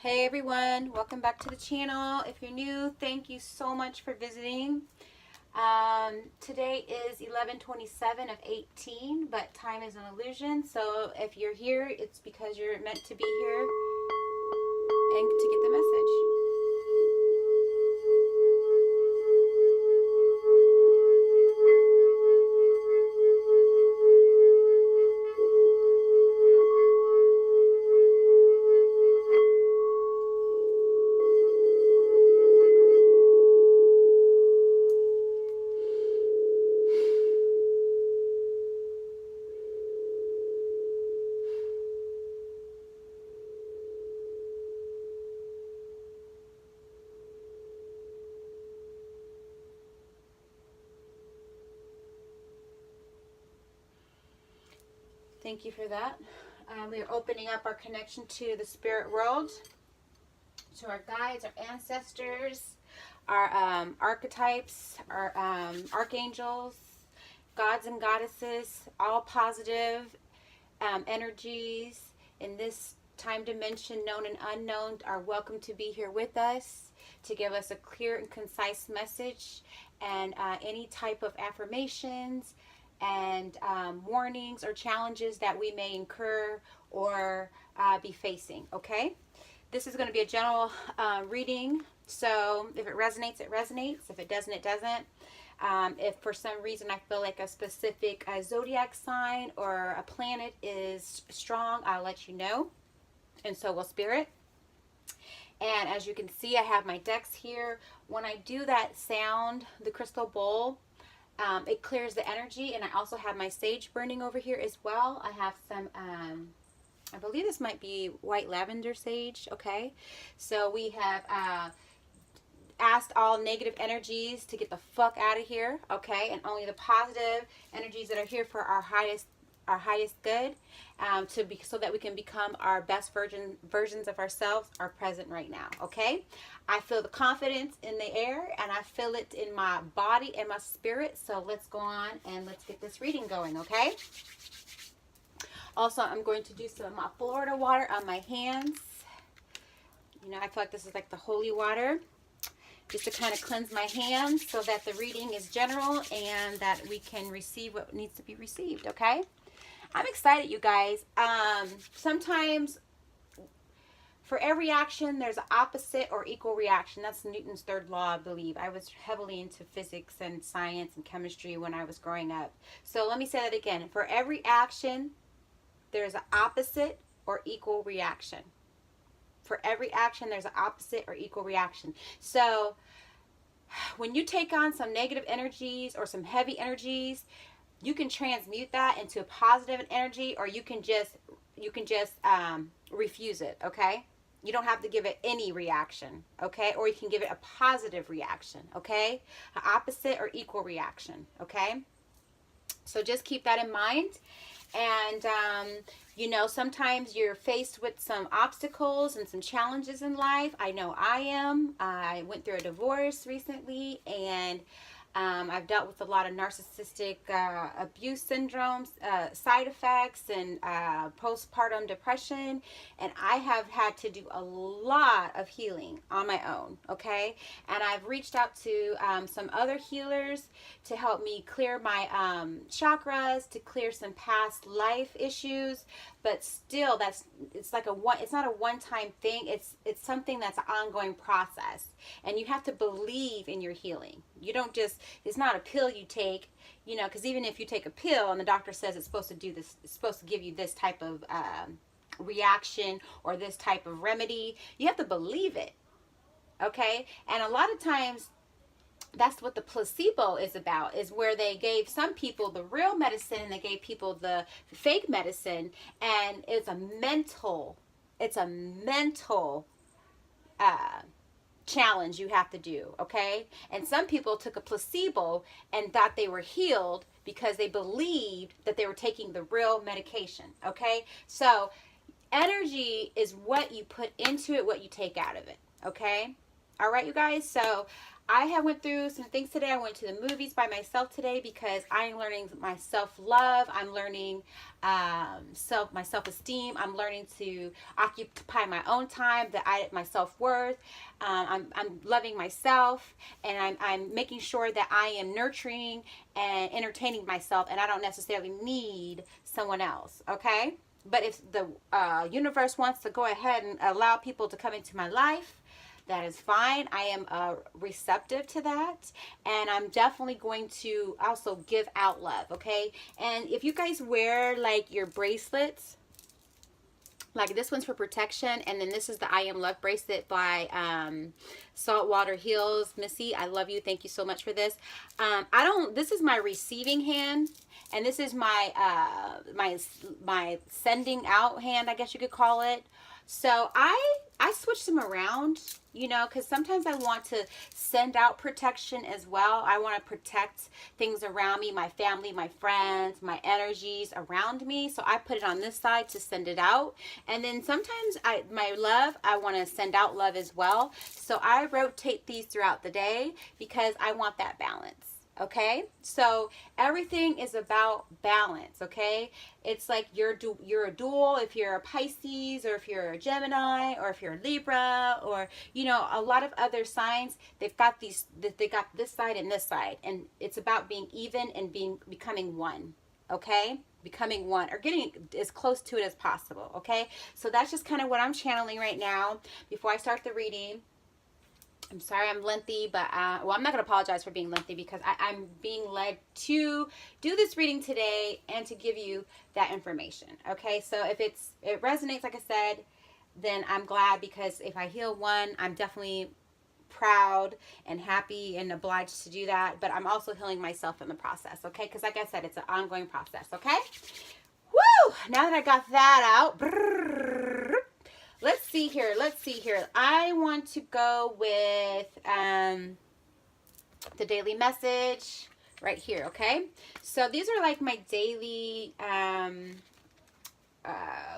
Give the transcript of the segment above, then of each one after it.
Hey everyone, welcome back to the channel. If you're new, thank you so much for visiting. Today is 11:27 of 18, but time is an illusion. So if you're here, it's because you're meant to be here and to get the message. Thank you for that. We are opening up our connection to the spirit world, to our guides, our ancestors, our archetypes, our archangels, gods and goddesses, all positive energies in this time dimension, known and unknown, are welcome to be here with us to give us a clear and concise message and any type of affirmations and warnings or challenges that we may incur or be facing. Okay, this is going to be a general reading, so if it resonates, it resonates. If it doesn't, it doesn't. If for some reason I feel like a specific zodiac sign or a planet is strong, I'll let you know, and so will Spirit. And as you can see, I have my decks here. When I do that sound, the crystal bowl, it clears the energy, and I also have my sage burning over here as well. I have some, I believe this might be white lavender sage, okay? So we have asked all negative energies to get the fuck out of here, okay? And only the positive energies that are here for our highest good, so that we can become our best versions of ourselves are present right now, okay? I feel the confidence in the air, and I feel it in my body and my spirit. So let's go on and let's get this reading going, okay? Also, I'm going to do some of my Florida water on my hands. You know, I feel like this is like the holy water, just to kind of cleanse my hands so that the reading is general and that we can receive what needs to be received, okay? I'm excited, you guys. Sometimes for every action, there's an opposite or equal reaction. That's Newton's third law, I believe. I was heavily into physics and science and chemistry when I was growing up. So let me say that again. For every action, there's an opposite or equal reaction. For every action, there's an opposite or equal reaction. So when you take on some negative energies or some heavy energies, you can transmute that into a positive energy, or you can just refuse it, okay? You don't have to give it any reaction, okay? Or you can give it a positive reaction, okay? An opposite or equal reaction, okay? So just keep that in mind. And, you know, sometimes you're faced with some obstacles and some challenges in life. I know I am. I went through a divorce recently, and I've dealt with a lot of narcissistic abuse syndromes, side effects, and postpartum depression. And I have had to do a lot of healing on my own, okay? And I've reached out to some other healers to help me clear my chakras, to clear some past life issues. But still, it's not a one-time thing. It's something that's an ongoing process, and you have to believe in your healing. You don't just, it's not a pill you take, you know, because even if you take a pill and the doctor says it's supposed to do this, it's supposed to give you this type of reaction or this type of remedy, you have to believe it, okay? And a lot of times, that's what the placebo is about, is where they gave some people the real medicine and they gave people the fake medicine. And it's a mental challenge you have to do, okay? And some people took a placebo and thought they were healed because they believed that they were taking the real medication, okay? So energy is what you put into it, what you take out of it, okay? All right, you guys. So I have went through some things today. I went to the movies by myself today because I'm learning my self-love. I'm learning my self-esteem. I'm learning to occupy my own time, my self-worth. I'm loving myself, and I'm making sure that I am nurturing and entertaining myself, and I don't necessarily need someone else. Okay. But if the universe wants to go ahead and allow people to come into my life, that is fine. I am receptive to that. And I'm definitely going to also give out love, okay? And if you guys wear like your bracelets, like this one's for protection, and then this is the I Am Love bracelet by Saltwater Heals. Missy, I love you. Thank you so much for this. This is my receiving hand, and this is my my sending out hand, I guess you could call it. So I switched them around, you know, because sometimes I want to send out protection as well. I want to protect things around me, my family, my friends, my energies around me. So I put it on this side to send it out. And then sometimes I want to send out love as well. So I rotate these throughout the day because I want that balance. Okay, so everything is about balance. Okay, it's like you're a dual if you're a Pisces, or if you're a Gemini, or if you're a Libra, or you know, a lot of other signs. They got this side and this side, and it's about being even and becoming one. Okay, becoming one, or getting as close to it as possible. Okay, so that's just kind of what I'm channeling right now before I start the reading. I'm sorry I'm lengthy, but well, I'm not going to apologize for being lengthy because I'm being led to do this reading today and to give you that information. Okay, so if it resonates, like I said, then I'm glad, because if I heal one, I'm definitely proud and happy and obliged to do that. But I'm also healing myself in the process. Okay, because like I said, it's an ongoing process. Okay, woo! Now that I got that out. Let's see here. I want to go with the daily message right here, okay? So these are like my daily,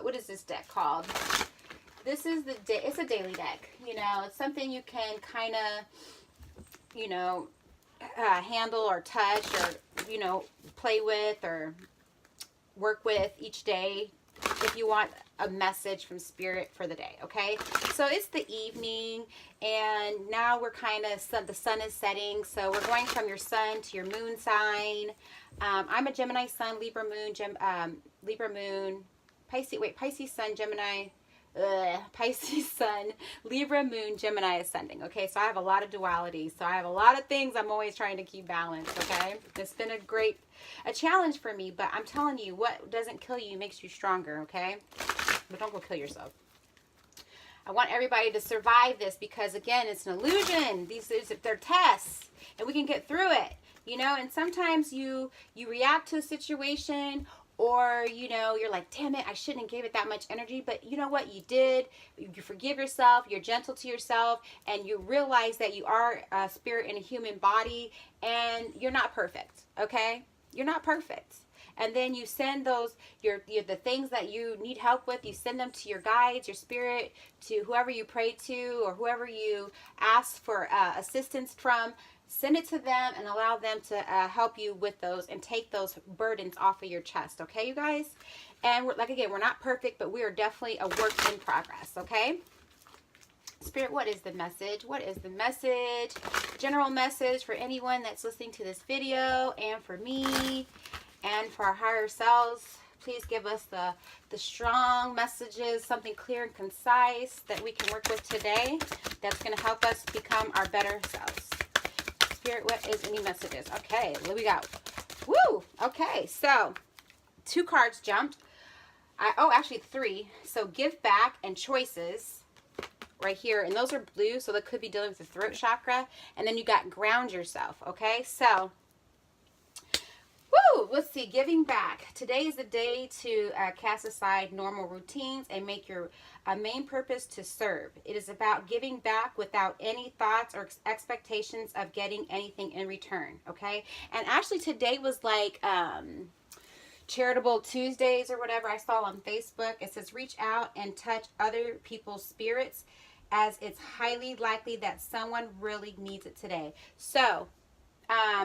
what is this deck called? This is it's a daily deck. You know, it's something you can kind of, you know, handle or touch, or, you know, play with or work with each day if you want a message from spirit for the day. Okay, so it's the evening, and now we're kind of, the sun is setting, so we're going from your sun to your moon sign. I'm a Gemini sun, Libra moon, Pisces sun, Gemini, Pisces sun, Libra moon, Gemini ascending. Okay, so I have a lot of duality, so I have a lot of things I'm always trying to keep balanced. Okay, it's been a challenge for me, but I'm telling you, what doesn't kill you makes you stronger. Okay, but don't go kill yourself. I want everybody to survive this, because again, it's an illusion. They're tests, and we can get through it, you know. And sometimes you react to a situation, or, you know, you're like, damn it, I shouldn't have gave it that much energy. But you know what? You did. You forgive yourself. You're gentle to yourself. And you realize that you are a spirit in a human body. And you're not perfect. Okay? You're not perfect. And then you send the things that you need help with, you send them to your guides, your spirit, to whoever you pray to, or whoever you ask for assistance from. Send it to them and allow them to help you with those and take those burdens off of your chest. Okay, you guys? And we're not perfect, but we are definitely a work in progress. Okay? Spirit, what is the message? What is the message? General message for anyone that's listening to this video, and for me, and for our higher selves. Please give us the strong messages, something clear and concise that we can work with today that's going to help us become our better selves. Spirit, what is any messages? Okay, what we got? Woo! Okay, so 2 cards jumped. Actually 3. So give back and choices right here, and those are blue, so that could be dealing with the throat chakra. And then you got ground yourself. Okay, so woo! Let's see, giving back. Today is the day to cast aside normal routines and make your main purpose to serve. It is about giving back without any thoughts or expectations of getting anything in return. Okay, and actually today was like Charitable Tuesdays or whatever I saw on Facebook. It says reach out and touch other people's spirits as it's highly likely that someone really needs it today. So,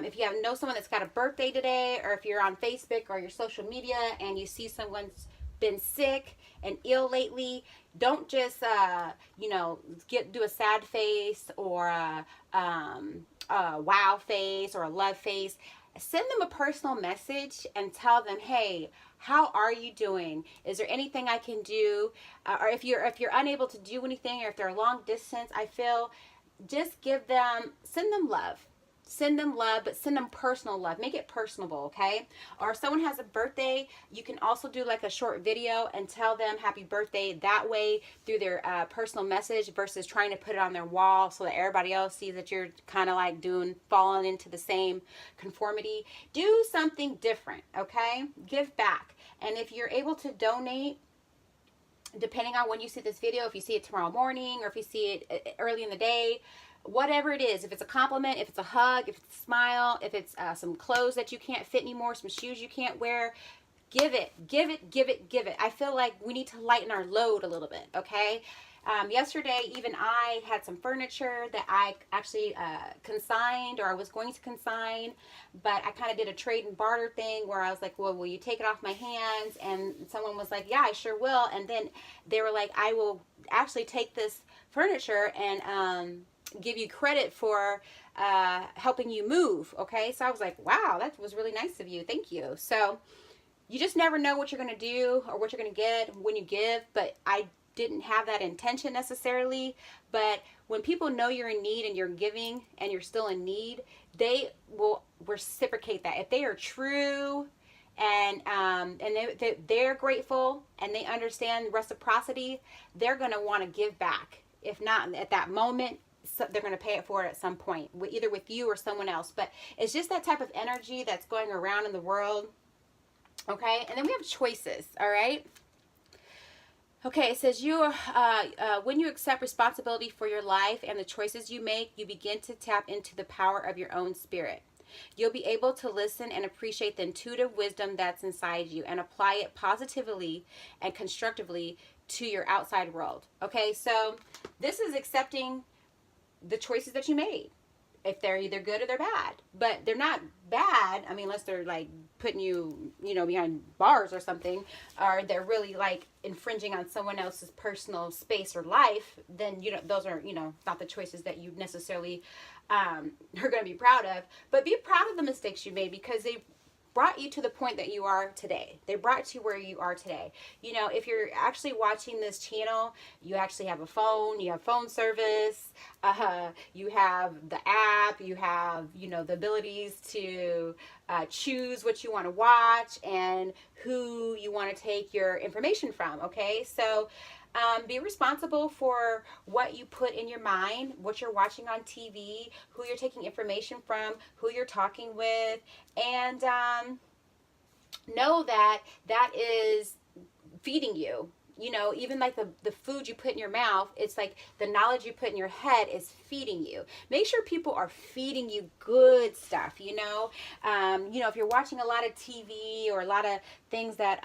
if you know someone that's got a birthday today, or if you're on Facebook or your social media and you see someone's been sick and ill lately, don't just do a sad face or a wow face or a love face. Send them a personal message and tell them, hey, how are you doing? Is there anything I can do? Or if you're unable to do anything, or if they're long distance, I feel just send them love. Send them love, but send them personal love. Make it personable, okay? Or if someone has a birthday, you can also do like a short video and tell them happy birthday that way through their personal message versus trying to put it on their wall so that everybody else sees that you're kind of like falling into the same conformity. Do something different, okay? Give back. And if you're able to donate, depending on when you see this video, if you see it tomorrow morning or if you see it early in the day, whatever it is, if it's a compliment, if it's a hug, if it's a smile, if it's some clothes that you can't fit anymore, some shoes you can't wear, give it. I feel like we need to lighten our load a little bit, okay? Yesterday, even I had some furniture that I actually consigned, or I was going to consign, but I kind of did a trade and barter thing where I was like, well, will you take it off my hands? And someone was like, yeah, I sure will. And then they were like, I will actually take this furniture and give you credit for helping you move. Okay, so I was like, wow, that was really nice of you, thank you. So you just never know what you're going to do or what you're going to get when you give, but I didn't have that intention necessarily. But when people know you're in need and you're giving and you're still in need, they will reciprocate that. If they are true and they're grateful and they understand reciprocity, they're going to want to give back. If not at that moment, so they're going to pay it forward at some point, either with you or someone else. But it's just that type of energy that's going around in the world. Okay, and then we have choices. All right. Okay, it says when you accept responsibility for your life and the choices you make, you begin to tap into the power of your own spirit. You'll be able to listen and appreciate the intuitive wisdom that's inside you and apply it positively and constructively to your outside world. Okay, so this is accepting the choices that you made. If they're either good or they're bad, but they're not bad. I mean, unless they're like putting you, behind bars or something, or they're really like infringing on someone else's personal space or life, then, those are, not the choices that you necessarily are going to be proud of. But be proud of the mistakes you made because they brought you to the point that you are today. They brought you where you are today. If you're actually watching this channel, you actually have a phone, you have phone service, you have the app, you have, the abilities to choose what you want to watch and who you want to take your information from, okay? So be responsible for what you put in your mind, what you're watching on TV, who you're taking information from, who you're talking with, and know that that is feeding you. Even like the food you put in your mouth, it's like the knowledge you put in your head is feeding you. Make sure people are feeding you good stuff, if you're watching a lot of TV or a lot of things that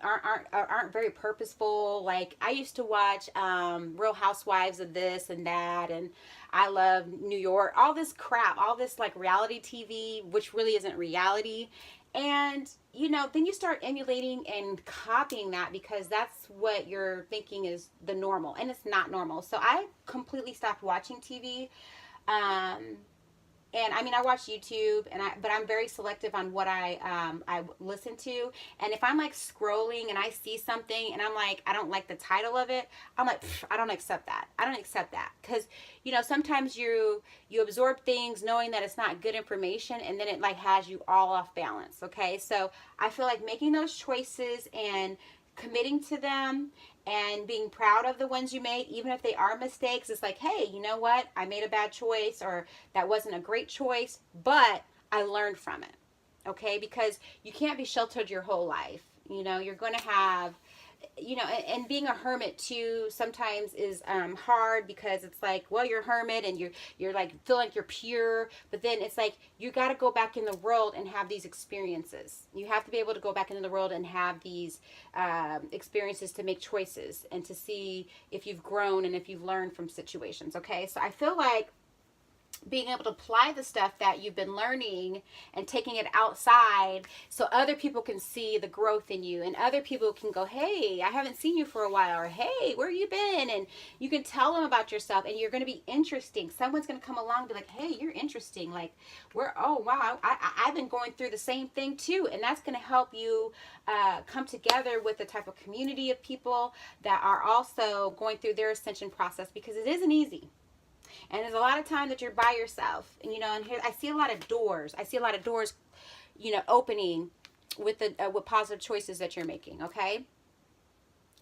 aren't very purposeful. Like I used to watch Real Housewives of this and that, and I Love New York, all this crap, all this like reality TV, which really isn't reality. And then you start emulating and copying that because that's what you're thinking is the normal, and it's not normal. So I completely stopped watching TV. And I mean, I watch YouTube, but I'm very selective on what I listen to. And if I'm like scrolling and I see something and I'm like, I don't like the title of it, I'm like, I don't accept that. I don't accept that because sometimes you absorb things knowing that it's not good information, and then it like has you all off balance. Okay, so I feel like making those choices and committing to them and being proud of the ones you made, even if they are mistakes. It's like, hey, you know what? I made a bad choice, or that wasn't a great choice, but I learned from it. Okay? Because you can't be sheltered your whole life. You're going to have you know, and being a hermit too sometimes is hard, because it's like, well, you're a hermit and you're like feel like you're pure, but then it's like you got to go back in the world and have these experiences. You have to be able to go back into the world and have these experiences to make choices and to see if you've grown and if you've learned from situations. Okay, so I feel like being able to apply the stuff that you've been learning and taking it outside so other people can see the growth in you, and other people can go, hey, I haven't seen you for a while, or hey, where you been? And you can tell them about yourself, and you're going to be interesting. Someone's going to come along and be like, hey, you're interesting. Like, oh wow, I've been going through the same thing too. And that's going to help you come together with a type of community of people that are also going through their ascension process, because it isn't easy. And there's a lot of time that you're by yourself. And, you know, and here I see a lot of doors. I see a lot of doors, you know, opening with the with positive choices that you're making, okay?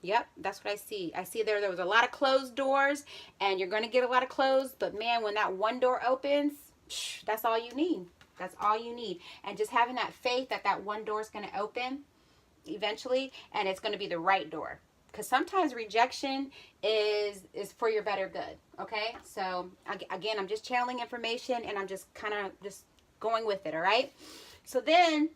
Yep, that's what I see. I see there was a lot of closed doors, and you're going to get a lot of closed. But, man, when that one door opens, that's all you need. That's all you need. And just having that faith that that one door is going to open eventually, and it's going to be the right door. Because sometimes rejection is for your better good, okay? So, again, I'm just channeling information, and I'm just kind of just going with it, all right? So then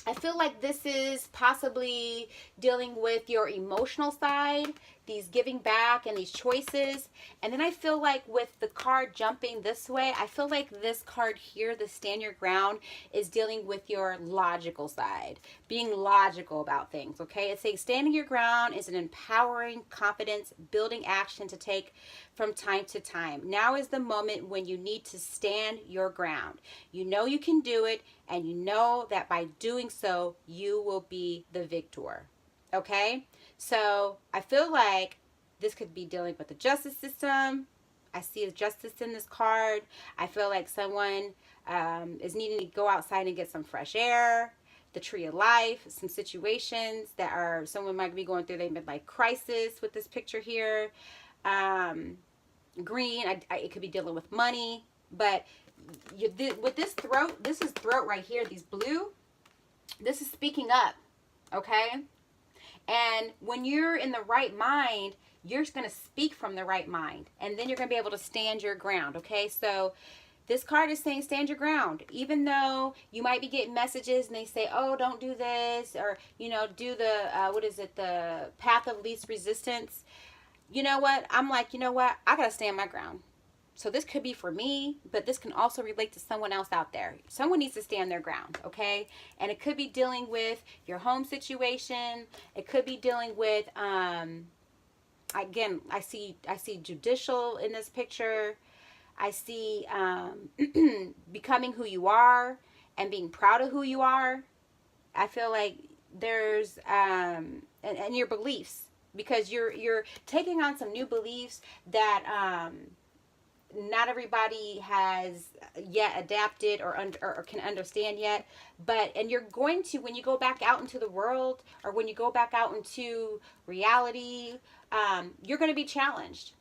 I feel like this is possibly dealing with your emotional side, these giving back and these choices. And then I feel like with the card jumping this way, I feel like this card here, the stand your ground, is dealing with your logical side, being logical about things, okay? It's saying standing your ground is an empowering, confidence, building action to take from time to time. Now is the moment when you need to stand your ground. You know you can do it, and you know that by doing so, you will be the victor. Okay? So I feel like this could be dealing with the justice system. I see a justice in this card. I feel like someone is needing to go outside and get some fresh air. The tree of life, some situations that are, someone might be going through the midlife crisis with this picture here. Green, it could be dealing with money, but with this throat, this is throat right here, these blue, this is speaking up, okay? And when you're in the right mind, you're going to speak from the right mind, and then you're going to be able to stand your ground, okay? So this card is saying stand your ground, even though you might be getting messages and they say, oh, don't do this, or, you know, do the, the path of least resistance. You know what? I'm like, you know what? I got to stand my ground. So this could be for me, but this can also relate to someone else out there. Someone needs to stand their ground, okay? And it could be dealing with your home situation. It could be dealing with, again, I see judicial in this picture. I see becoming who you are and being proud of who you are. I feel like there's, and your beliefs, because you're taking on some new beliefs that, not everybody has yet adapted or can understand yet, and you're going to, when you go back out into the world, or when you go back out into reality, you're going to be challenged.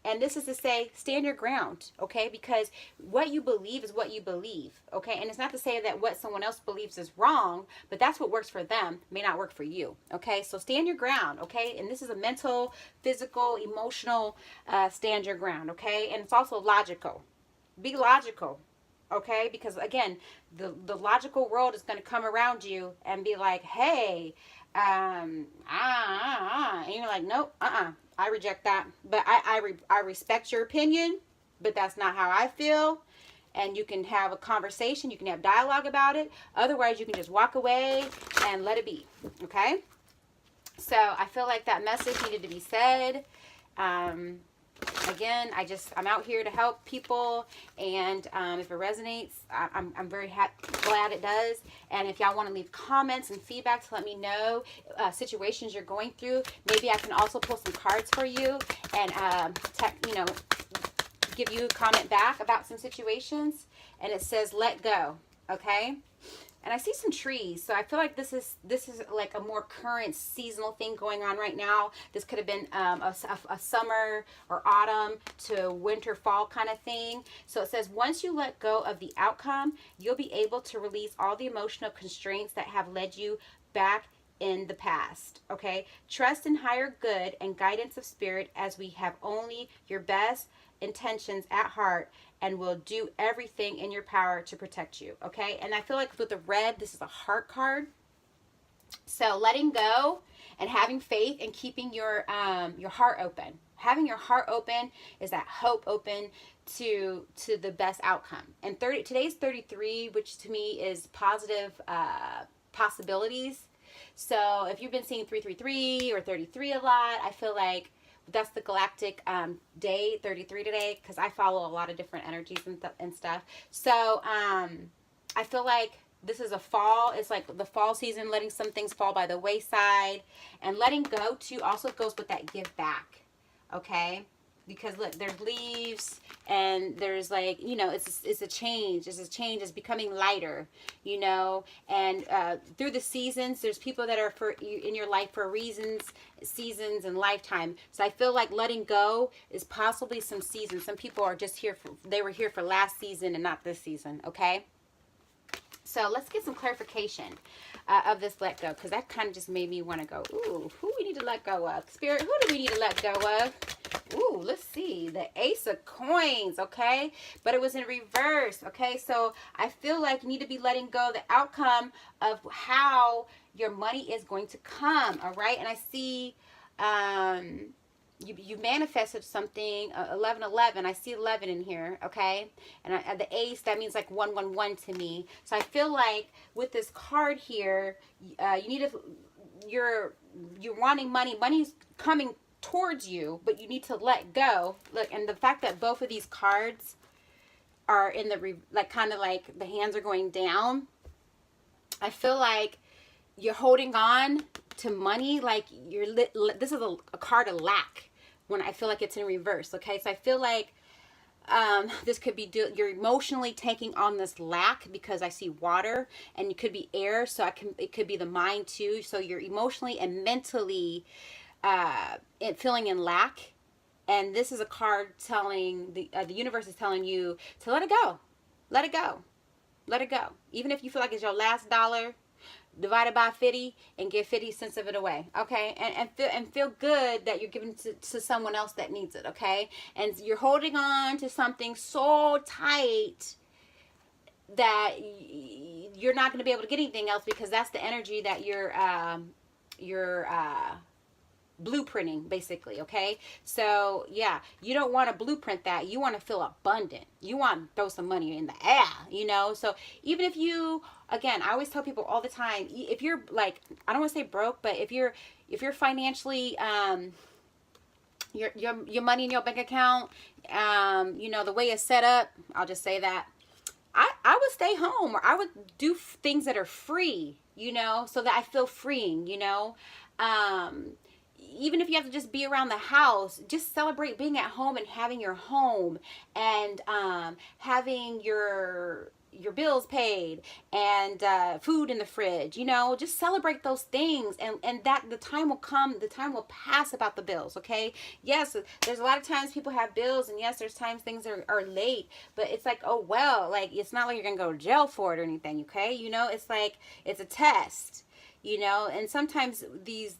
And this is to say, stand your ground, okay? Because what you believe is what you believe, okay? And it's not to say that what someone else believes is wrong, but that's what works for them may not work for you, okay? So stand your ground, okay? And this is a mental, physical, emotional stand your ground, okay? And it's also logical. Be logical, okay? Because, again, the logical world is going to come around you and be like, hey, and you're like, nope, I reject that, but I respect your opinion, but that's not how I feel. And you can have a conversation, you can have dialogue about it. Otherwise, you can just walk away and let it be, okay? So I feel like that message needed to be said. Again, I'm out here to help people, and if it resonates, I'm very glad it does. And if y'all want to leave comments and feedback to let me know situations you're going through, maybe I can also pull some cards for you and give you a comment back about some situations. And it says let go, okay? And I see some trees, so I feel like this is like a more current seasonal thing going on right now. This could have been a summer or autumn to winter, fall kind of thing. So it says, once you let go of the outcome, you'll be able to release all the emotional constraints that have led you back in the past. Okay, trust in higher good and guidance of spirit, as we have only your best intentions at heart and will do everything in your power to protect you. Okay, and I feel like with the red, this is a heart card. So letting go and having faith and keeping your heart open. Having your heart open is that hope open to the best outcome. And today's 33, which to me is positive possibilities. So if you've been seeing 333 or 33 a lot, I feel like that's the galactic day 33 today, because I follow a lot of different energies and stuff. So I feel like this is a fall. It's like the fall season, letting some things fall by the wayside. And letting go, too, also goes with that give back. Okay? Because, look, there's leaves and there's, like, you know, it's a change. It's a change. It's becoming lighter, you know. And through the seasons, there's people that are in your life for reasons, seasons, and lifetime. So I feel like letting go is possibly some seasons. Some people are just here they were here for last season and not this season, okay? So let's get some clarification of this let go, because that kind of just made me want to go, ooh, who we need to let go of? Spirit, who do we need to let go of? Ooh, let's see. The Ace of Coins, okay? But it was in reverse, okay? So I feel like you need to be letting go the outcome of how your money is going to come, all right? And I see you manifested something, 1111. I see 11 in here, okay? And the ace, that means like 111 to me. So I feel like with this card here, you need to, you're wanting money. Money's coming towards you, but you need to let go. Look, and the fact that both of these cards are in the, like, kind of like the hands are going down, I feel like you're holding on to money, like this is a card of lack when I feel like it's in reverse, okay? So I feel like this could be, you're emotionally taking on this lack, because I see water, and it could be air, so it could be the mind too. So you're emotionally and mentally feeling in lack, and this is a card telling, the universe is telling you to let it go. Let it go. Let it go. Even if you feel like it's your last dollar, divided by 50 and give 50 cents of it away, okay? And feel good that you're giving to someone else that needs it, okay? And you're holding on to something so tight that you're not going to be able to get anything else, because that's the energy that you're blueprinting, basically, okay? So yeah, you don't want to blueprint that. You want to feel abundant. You want to throw some money in the air, you know? So even if you, again, I always tell people all the time, if you're like, I don't want to say broke, but if you're financially your money in your bank account, you know, the way it's set up, I'll just say that I would stay home, or I would do things that are free, you know, so that I feel freeing, you know. Even if you have to just be around the house, just celebrate being at home and having your home, and having your bills paid, and food in the fridge, you know. Just celebrate those things, and that the time will come, the time will pass about the bills, okay? Yes, there's a lot of times people have bills, and yes, there's times things are late, but it's like, oh well, like, it's not like you're gonna go to jail for it or anything, okay? You know, it's like, it's a test, you know. And sometimes these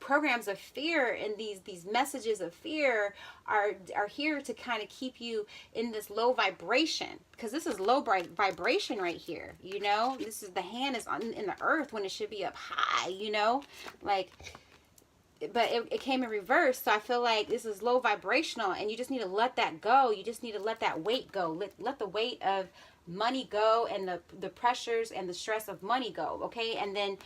programs of fear and these messages of fear are here to kind of keep you in this low vibration, because this is low vibration right here, you know. This is, the hand is in the earth when it should be up high, you know, like, but it came in reverse. So I feel like this is low vibrational, and you just need to let that go. You just need to let that weight go. Let the weight of money go, and the pressures and the stress of money go, okay? And then,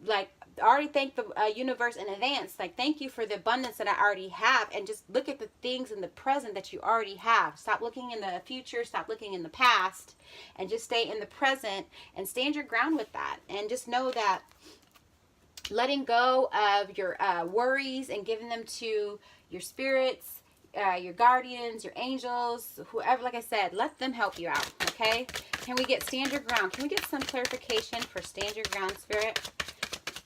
like, I already thank the universe in advance. Like, thank you for the abundance that I already have, and just look at the things in the present that you already have. Stop looking in the future, stop looking in the past, and just stay in the present and stand your ground with that. And just know that letting go of your worries and giving them to your spirits, your guardians, your angels, whoever, like I said, let them help you out, okay? Can we get stand your ground? Can we get some clarification for stand your ground, Spirit?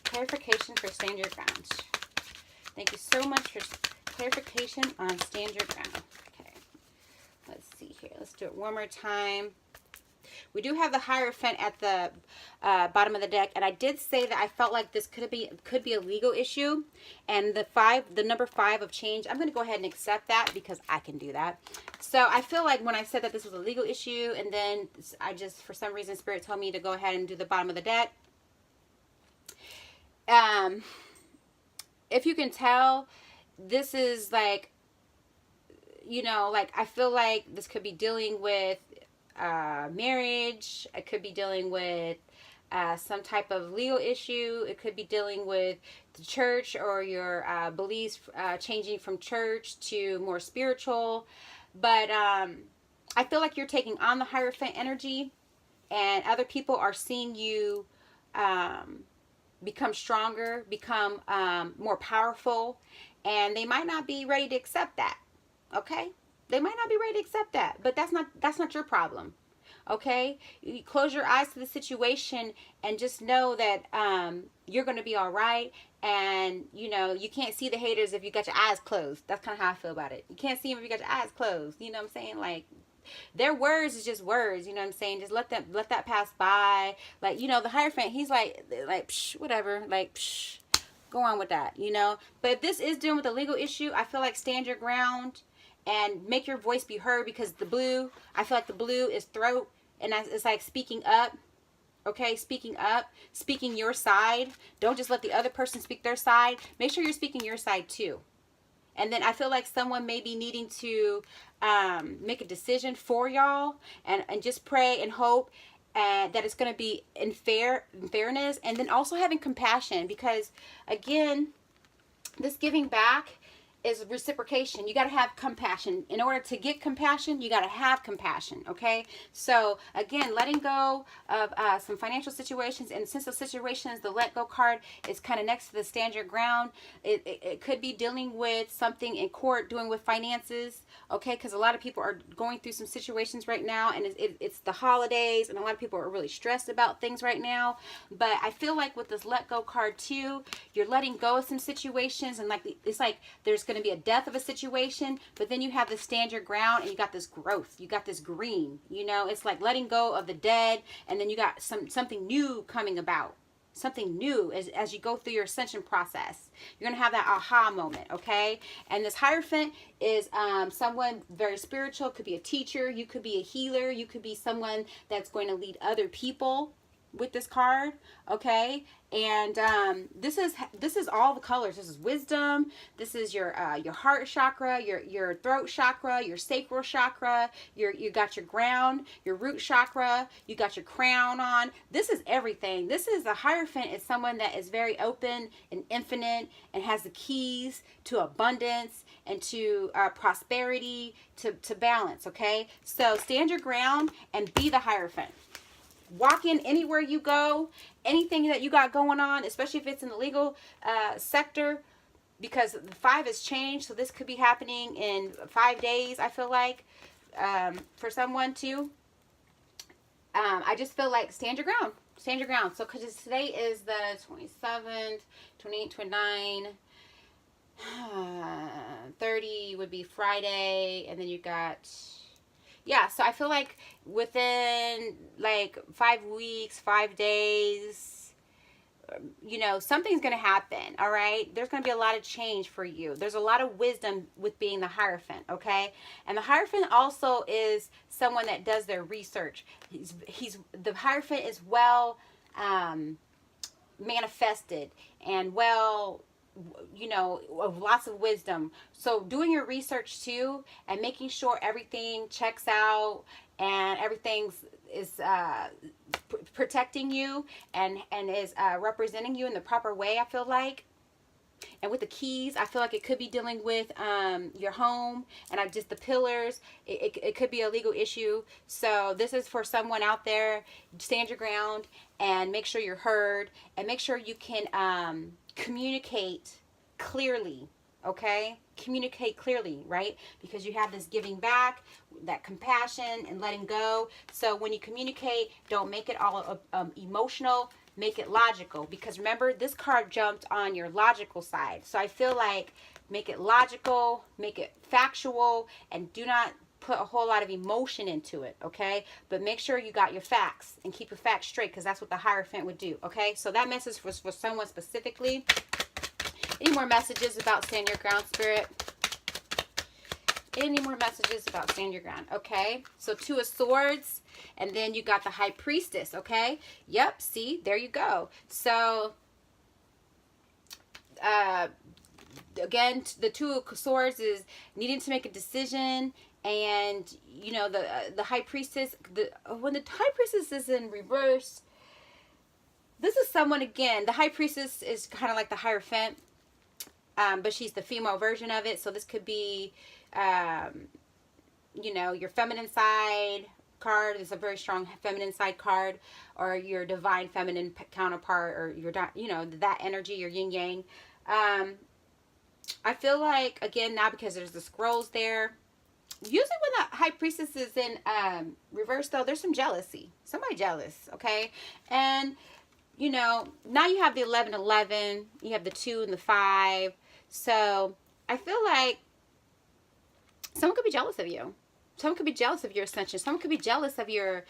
Clarification for stand your ground. Thank you so much for clarification on stand your ground. Okay, let's see here. Let's do it one more time. We do have the Hierophant at the bottom of the deck, and I did say that I felt like this could be a legal issue, and the number 5 of change, I'm going to go ahead and accept that because I can do that. So I feel like when I said that this was a legal issue, and then I just, for some reason, Spirit told me to go ahead and do the bottom of the deck. If you can tell, this is like, you know, like I feel like this could be dealing with marriage. It could be dealing with some type of legal issue. It could be dealing with the church or your beliefs changing from church to more spiritual. But I feel like you're taking on the Hierophant energy, and other people are seeing you become stronger, become more powerful, and they might not be ready to accept that. Okay? They might not be ready to accept that, but that's not your problem. Okay? You close your eyes to the situation and just know that you're going to be all right. And, you know, you can't see the haters if you got your eyes closed. That's kind of how I feel about it. You can't see them if you got your eyes closed. You know what I'm saying? Like, their words is just words, you know what I'm saying? Just let that pass by. Like, you know, the Hierophant, he's like psh, whatever, like, psh, go on with that, you know? But if this is dealing with a legal issue, I feel like stand your ground and make your voice be heard, because the blue, I feel like the blue is throat, and it's like speaking up. Okay, speaking up, speaking your side. Don't just let the other person speak their side. Make sure you're speaking your side too. And then I feel like someone may be needing to make a decision for y'all, and just pray and hope that it's going to be in fairness, and then also having compassion, because again, this giving back is reciprocation. You got to have compassion. In order to get compassion, you got to have compassion, okay? So, again, letting go of some financial situations, and since those situations, the let go card is kind of next to the stand your ground. It could be dealing with something in court, doing with finances, okay? Because a lot of people are going through some situations right now, and it's the holidays, and a lot of people are really stressed about things right now. But I feel like with this let go card too, you're letting go of some situations, and like it's like there's going to be a death of a situation, but then you have this stand your ground, and you got this growth, you got this green, you know, it's like letting go of the dead, and then you got something new coming about, something new as you go through your ascension process. You're gonna have that aha moment, okay? And this Hierophant is someone very spiritual. Could be a teacher, you could be a healer, you could be someone that's going to lead other people with this card, okay? And this is all the colors. This is wisdom. This is your heart chakra, your throat chakra, your sacral chakra. You got your ground, your root chakra. You got your crown on. This is everything. This is a Hierophant. Is someone that is very open and infinite, and has the keys to abundance and to prosperity, to balance. Okay, so stand your ground and be the Hierophant. Walk in anywhere you go, anything that you got going on, especially if it's in the legal sector, because the 5 has changed. So this could be happening in 5 days, I feel like, for someone too. I just feel like stand your ground. Stand your ground. So because today is the 27th, 28, 29, 30 would be Friday, and then you got... Yeah, so I feel like within like 5 weeks, 5 days, you know, something's going to happen, all right? There's going to be a lot of change for you. There's a lot of wisdom with being the Hierophant, okay? And the Hierophant also is someone that does their research. The Hierophant is well manifested and well, you know, lots of wisdom. So doing your research too, and making sure everything checks out and everything is protecting you and is representing you in the proper way, I feel like. And with the keys, I feel like it could be dealing with your home, and just the pillars. It could be a legal issue. So this is for someone out there. Stand your ground and make sure you're heard, and make sure you can communicate clearly, okay? Communicate clearly, right? Because you have this giving back, that compassion and letting go. So when you communicate, don't make it all emotional. Make it logical, because remember, this card jumped on your logical side. So I feel like make it logical, make it factual, and do not put a whole lot of emotion into it, okay? But make sure you got your facts and keep your facts straight, because that's what the Hierophant would do, okay? So that message was for someone specifically. Any more messages about stand your ground, Spirit? Any more messages about stand your ground? Okay, so 2 of Swords, and then you got the High Priestess, okay? Yep, see, there you go. So, again, the 2 of Swords is needing to make a decision, and, you know, the High Priestess, when the High Priestess is in reverse, this is someone, again, the High Priestess is kind of like the Hierophant, but she's the female version of it, so this could be... you know, your feminine side card is a very strong feminine side card, or your divine feminine counterpart, or your, you know, that energy, your yin yang. I feel like, again, now because there's the scrolls there, usually when the High Priestess is in reverse, though, there's some jealousy. Somebody jealous, okay? And, you know, now you have the 11-11, you have the 2 and the 5. So I feel like someone could be jealous of you. Someone could be jealous of your ascension. Someone could be jealous of your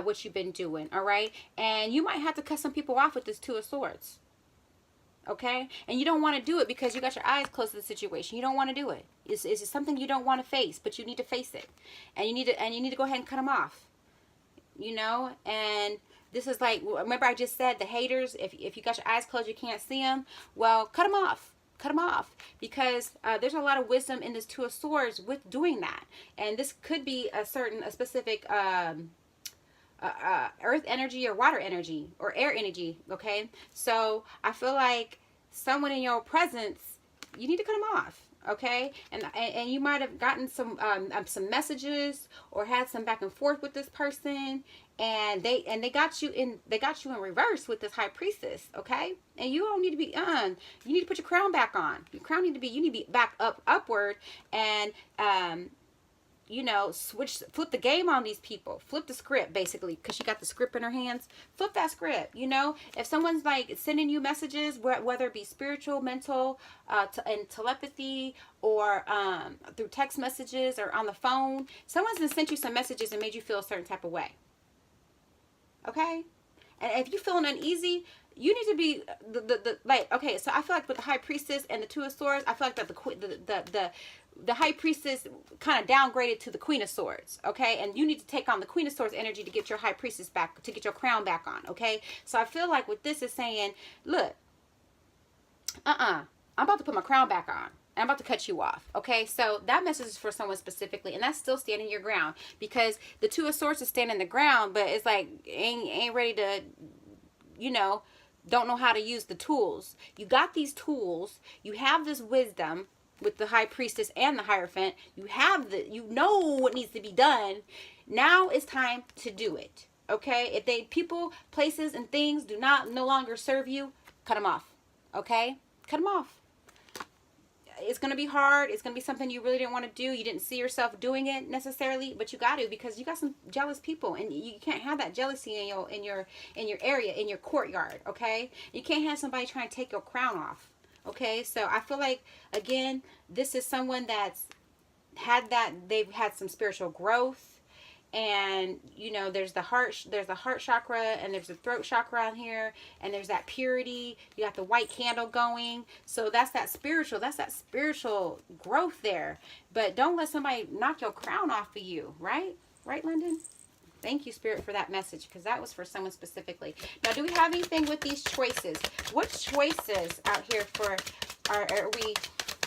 what you've been doing, all right? And you might have to cut some people off with this 2 of Swords, okay? And you don't want to do it because you got your eyes closed to the situation. You don't want to do it. It's something you don't want to face, but you need to face it. And you need to go ahead and cut them off, you know? And this is like, remember I just said the haters, if you got your eyes closed, you can't see them. Well, cut them off. Cut them off, because there's a lot of wisdom in this 2 of Swords with doing that. And this could be a specific earth energy or water energy or air energy, okay? So I feel like someone in your presence, you need to cut them off, okay? And you might have gotten some messages or had some back and forth with this person, and they got you in reverse with this High Priestess, okay? And you don't need to be you need to put your crown back on. Your crown you need to be back upward, and you know, flip the game on these people. Flip the script, basically, because she got the script in her hands. Flip that script, you know? If someone's, like, sending you messages, whether it be spiritual, mental, and telepathy, or through text messages or on the phone, someone's sent you some messages and made you feel a certain type of way. Okay? And if you're feeling uneasy, you need to be like, okay, so I feel like with the High Priestess and the 2 of Swords, I feel like that the High Priestess kind of downgraded to the Queen of Swords, okay? And you need to take on the Queen of Swords energy to get your High Priestess back, to get your crown back on, okay? So I feel like with this is saying, look, I'm about to put my crown back on. I'm about to cut you off, okay? So that message is for someone specifically, and that's still standing your ground, because the 2 of Swords is standing the ground, but it's like, ain't ready to, you know, don't know how to use the tools. You got these tools. You have this wisdom with the High Priestess and the Hierophant. You know what needs to be done. Now it's time to do it, okay? If people, places, and things no longer serve you, cut them off, okay? Cut them off. It's going to be hard. It's going to be something you really didn't want to do. You didn't see yourself doing it necessarily, but you got to, because you got some jealous people, and you can't have that jealousy in your area, in your courtyard, okay? You can't have somebody trying to take your crown off, okay? So I feel like, again, this is someone that's they've had some spiritual growth. And, you know, there's the heart chakra, and there's the throat chakra on here, and there's that purity. You got the white candle going. So that's that spiritual growth there. But don't let somebody knock your crown off of you, right? Right, London? Thank you, Spirit, for that message, because that was for someone specifically. Now, do we have anything with these choices? What choices out here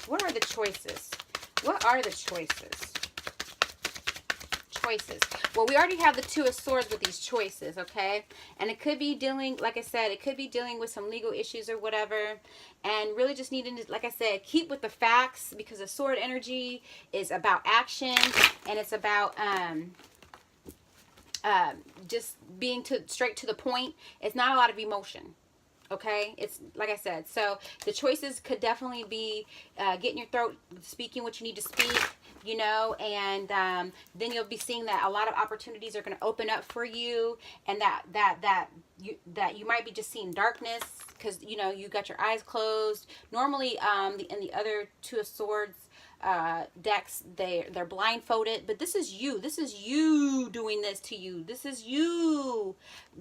what are the choices? What are the choices? Choices. Well, we already have the 2 of Swords with these choices, okay? And it could be dealing, like I said, it could be dealing with some legal issues or whatever, and really just needing to, like I said, keep with the facts, because the sword energy is about action, and it's about just being straight to the point. It's not a lot of emotion. Okay, it's like I said, so the choices could definitely be getting your throat, speaking what you need to speak, you know, and then you'll be seeing that a lot of opportunities are going to open up for you, and that you might be just seeing darkness because, you know, you got your eyes closed. Normally, in the other 2 of Swords, decks, they're blindfolded, but this is you. This is you doing this to you. This is you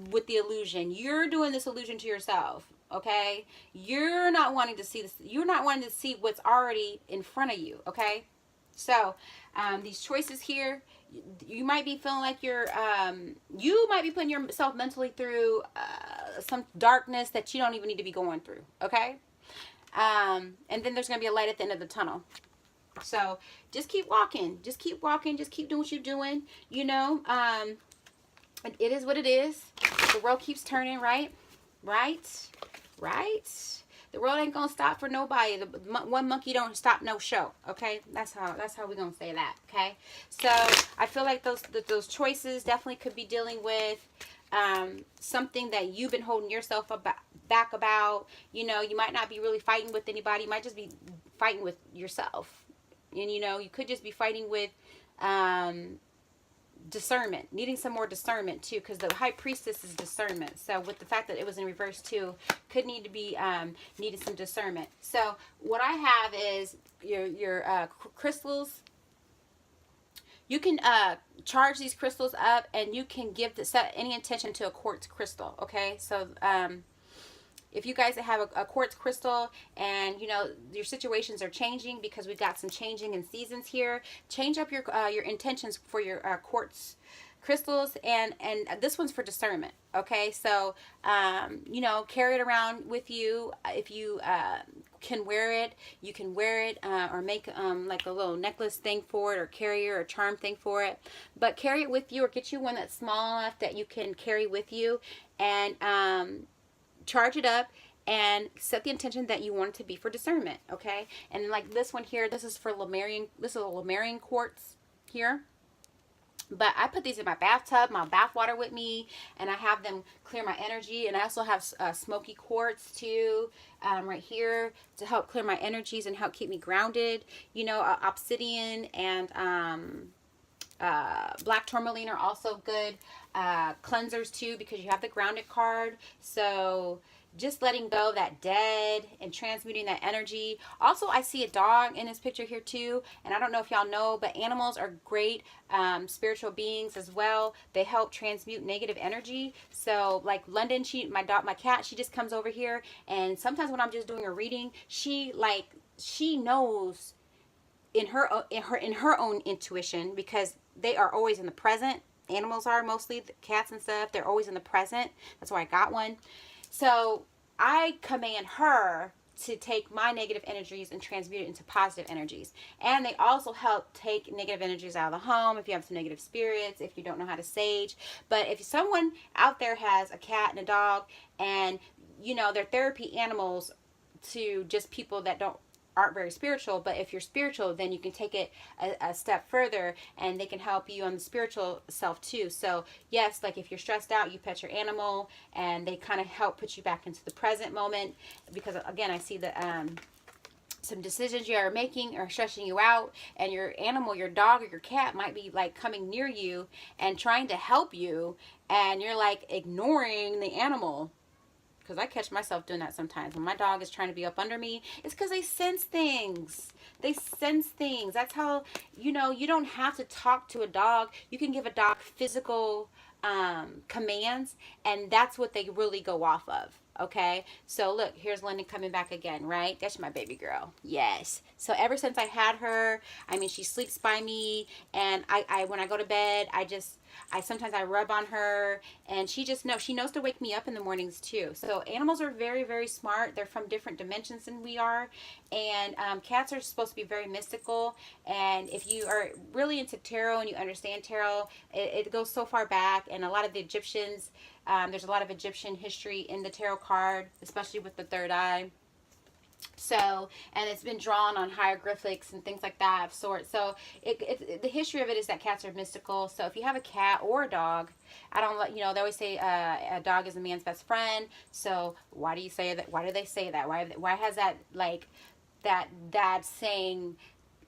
with the illusion. You're doing this illusion to yourself. Okay, you're not wanting to see this. You're not wanting to see what's already in front of you. Okay, so these choices here, you might be feeling like you might be putting yourself mentally through some darkness that you don't even need to be going through. Okay, and then there's gonna be a light at the end of the tunnel. So just keep walking. Just keep walking. Just keep doing what you're doing. You know, it is what it is. The world keeps turning, right? Right? The world ain't gonna stop for nobody. One monkey don't stop no show. Okay, that's how we're gonna say that. Okay, so I feel like those choices definitely could be dealing with something that you've been holding yourself back about. You know, you might not be really fighting with anybody. You might just be fighting with yourself, and you know, you could just be fighting with discernment, needing some more discernment too, because the high priestess is discernment. So with the fact that it was in reverse too, could need to be needed some discernment. So what I have is your crystals. You can charge these crystals up, and you can set any intention to a quartz crystal. Okay, so if you guys have a quartz crystal and you know your situations are changing, because we've got some changing in seasons here, change up your intentions for your quartz crystals, and this one's for discernment. Okay, so you know, carry it around with you. If you can wear it, you can wear it, or make like a little necklace thing for it, or carrier or charm thing for it. But carry it with you, or get you one that's small enough that you can carry with you, and charge it up and set the intention that you want it to be for discernment. Okay, and like this one here, this is for Lemurian. This is a Lemurian quartz here. But I put these in my bathtub, my bath water with me, and I have them clear my energy. And I also have smoky quartz too, right here, to help clear my energies and help keep me grounded. You know, obsidian and black tourmaline are also good cleansers too, because you have the grounded card. So just letting go of that dead and transmuting that energy. Also, I see a dog in this picture here too, and I don't know if y'all know, but animals are great spiritual beings as well. They help transmute negative energy. So like London, my cat, she just comes over here, and sometimes when I'm just doing a reading, she knows in her own intuition, because they are always in the present. Animals are, mostly the cats and stuff, they're always in the present. That's why I got one. So I command her to take my negative energies and transmute it into positive energies. And they also help take negative energies out of the home if you have some negative spirits, if you don't know how to sage. But if someone out there has a cat and a dog, and you know they're therapy animals to just people that aren't very spiritual, but if you're spiritual, then you can take it a step further, and they can help you on the spiritual self too. So yes, like if you're stressed out, you pet your animal, and they kind of help put you back into the present moment, because again, I see that some decisions you are making are stressing you out, and your animal, your dog or your cat, might be like coming near you and trying to help you, and you're like ignoring the animal. Because I catch myself doing that sometimes. When my dog is trying to be up under me, it's because they sense things. They sense things. That's how, you know, you don't have to talk to a dog. You can give a dog physical commands, and that's what they really go off of. Okay, so look, here's London coming back again, right? That's my baby girl. Yes. So ever since I had her, I mean, she sleeps by me, and I when I go to bed, sometimes I rub on her, and she knows to wake me up in the mornings too. So animals are very, very smart. They're from different dimensions than we are, and cats are supposed to be very mystical. And if you are really into tarot and you understand tarot, it goes so far back, and a lot of the Egyptians. There's a lot of Egyptian history in the tarot card, especially with the third eye. So, and it's been drawn on hieroglyphics and things like that of sorts. So the history of it is that cats are mystical. So if you have a cat or a dog, they always say a dog is a man's best friend. So why do you say that? Why do they say that? Why has that, like, that saying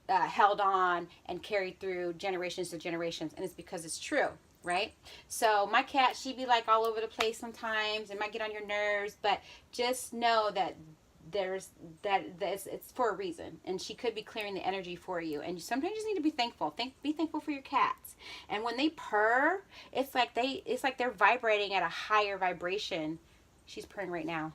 held on and carried through generations to generations? And it's because it's true. Right? So my cat, she'd be like all over the place sometimes, and might get on your nerves, but just know that it's for a reason, and she could be clearing the energy for you. And sometimes you just need to be thankful. Be thankful for your cats. And when they purr, it's like they're vibrating at a higher vibration. She's purring right now.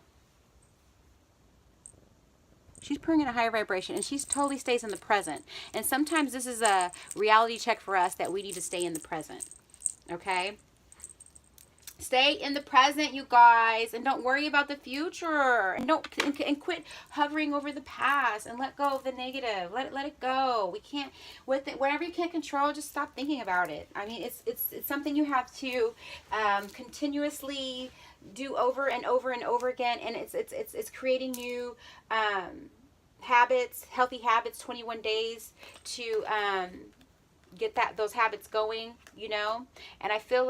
She's purring at a higher vibration, and she totally stays in the present. And sometimes this is a reality check for us that we need to stay in the present. Okay? Stay in the present, you guys, and don't worry about the future. And quit hovering over the past, and let go of the negative. Let it go. We can't, whatever you can't control, just stop thinking about it. I mean, it's something you have to continuously do over and over and over again, and it's creating new habits, healthy habits. 21 days to get those habits going, you know. And I feel